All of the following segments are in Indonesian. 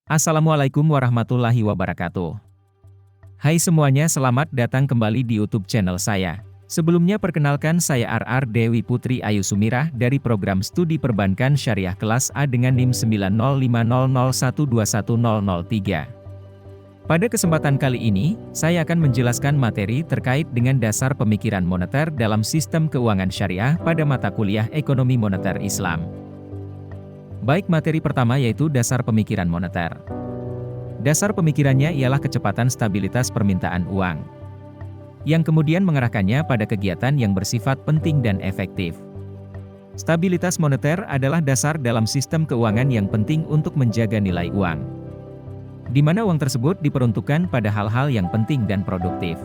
Assalamualaikum warahmatullahi wabarakatuh. Hai semuanya, selamat datang kembali di YouTube channel saya. Sebelumnya perkenalkan, saya RR Dewi Putri Ayu Sumirah dari program studi perbankan syariah kelas A dengan NIM 90500121003. Pada kesempatan kali ini, saya akan menjelaskan materi terkait dengan dasar pemikiran moneter dalam sistem keuangan syariah pada mata kuliah Ekonomi Moneter Islam. Baik, materi pertama yaitu dasar pemikiran moneter. Dasar pemikirannya ialah kecepatan stabilitas permintaan uang, yang kemudian mengarahkannya pada kegiatan yang bersifat penting dan efektif. Stabilitas moneter adalah dasar dalam sistem keuangan yang penting untuk menjaga nilai uang, di mana uang tersebut diperuntukkan pada hal-hal yang penting dan produktif.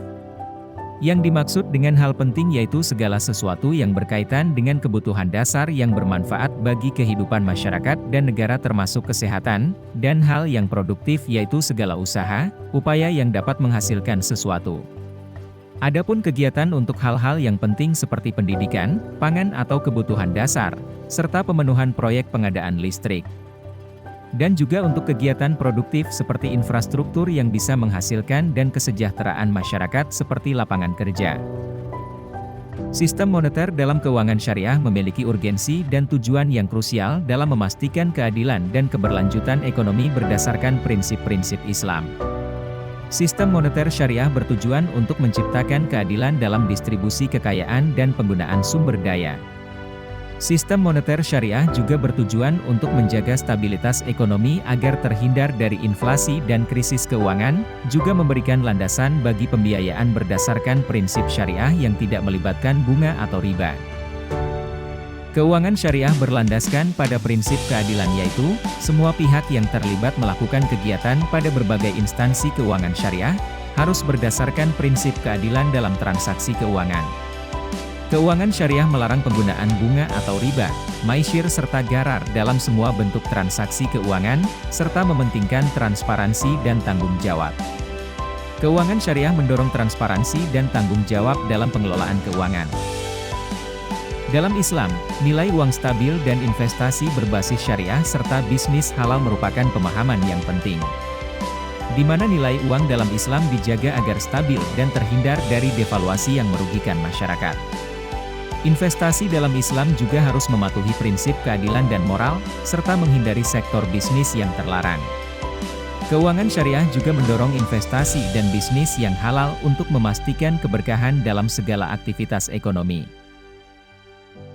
Yang dimaksud dengan hal penting yaitu segala sesuatu yang berkaitan dengan kebutuhan dasar yang bermanfaat bagi kehidupan masyarakat dan negara, termasuk kesehatan, dan hal yang produktif yaitu segala usaha, upaya yang dapat menghasilkan sesuatu. Adapun kegiatan untuk hal-hal yang penting seperti pendidikan, pangan atau kebutuhan dasar, serta pemenuhan proyek pengadaan listrik. Dan juga untuk kegiatan produktif seperti infrastruktur yang bisa menghasilkan dan kesejahteraan masyarakat seperti lapangan kerja. Sistem moneter dalam keuangan syariah memiliki urgensi dan tujuan yang krusial dalam memastikan keadilan dan keberlanjutan ekonomi berdasarkan prinsip-prinsip Islam. Sistem moneter syariah bertujuan untuk menciptakan keadilan dalam distribusi kekayaan dan penggunaan sumber daya. Sistem moneter syariah juga bertujuan untuk menjaga stabilitas ekonomi agar terhindar dari inflasi dan krisis keuangan, juga memberikan landasan bagi pembiayaan berdasarkan prinsip syariah yang tidak melibatkan bunga atau riba. Keuangan syariah berlandaskan pada prinsip keadilan, yaitu semua pihak yang terlibat melakukan kegiatan pada berbagai instansi keuangan syariah harus berdasarkan prinsip keadilan dalam transaksi keuangan. Keuangan syariah melarang penggunaan bunga atau riba, maisir serta garar dalam semua bentuk transaksi keuangan, serta mementingkan transparansi dan tanggung jawab. Keuangan syariah mendorong transparansi dan tanggung jawab dalam pengelolaan keuangan. Dalam Islam, nilai uang stabil dan investasi berbasis syariah serta bisnis halal merupakan pemahaman yang penting, di mana nilai uang dalam Islam dijaga agar stabil dan terhindar dari devaluasi yang merugikan masyarakat. Investasi dalam Islam juga harus mematuhi prinsip keadilan dan moral, serta menghindari sektor bisnis yang terlarang. Keuangan syariah juga mendorong investasi dan bisnis yang halal untuk memastikan keberkahan dalam segala aktivitas ekonomi.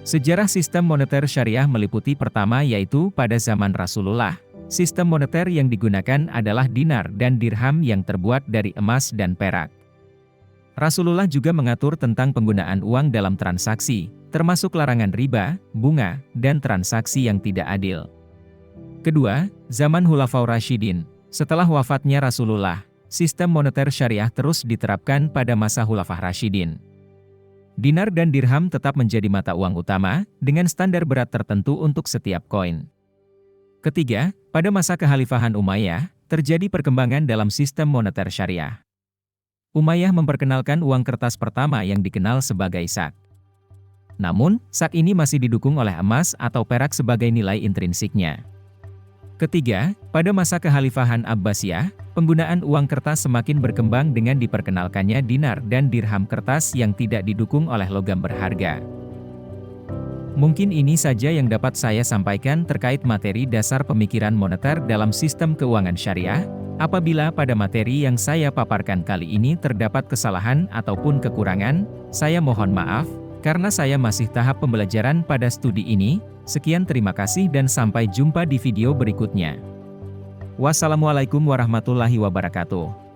Sejarah sistem moneter syariah meliputi pertama yaitu pada zaman Rasulullah. Sistem moneter yang digunakan adalah dinar dan dirham yang terbuat dari emas dan perak. Rasulullah juga mengatur tentang penggunaan uang dalam transaksi, termasuk larangan riba, bunga, dan transaksi yang tidak adil. Kedua, zaman Khulafaur Rasyidin. Setelah wafatnya Rasulullah, sistem moneter syariah terus diterapkan pada masa Khulafaur Rasyidin. Dinar dan dirham tetap menjadi mata uang utama, dengan standar berat tertentu untuk setiap koin. Ketiga, pada masa kekhalifahan Umayyah, terjadi perkembangan dalam sistem moneter syariah. Umayyah memperkenalkan uang kertas pertama yang dikenal sebagai sak. Namun, sak ini masih didukung oleh emas atau perak sebagai nilai intrinsiknya. Ketiga, pada masa kekhalifahan Abbasiyah, penggunaan uang kertas semakin berkembang dengan diperkenalkannya dinar dan dirham kertas yang tidak didukung oleh logam berharga. Mungkin ini saja yang dapat saya sampaikan terkait materi dasar pemikiran moneter dalam sistem keuangan syariah. Apabila pada materi yang saya paparkan kali ini terdapat kesalahan ataupun kekurangan, saya mohon maaf, karena saya masih tahap pembelajaran pada studi ini. Sekian, terima kasih dan sampai jumpa di video berikutnya. Wassalamualaikum warahmatullahi wabarakatuh.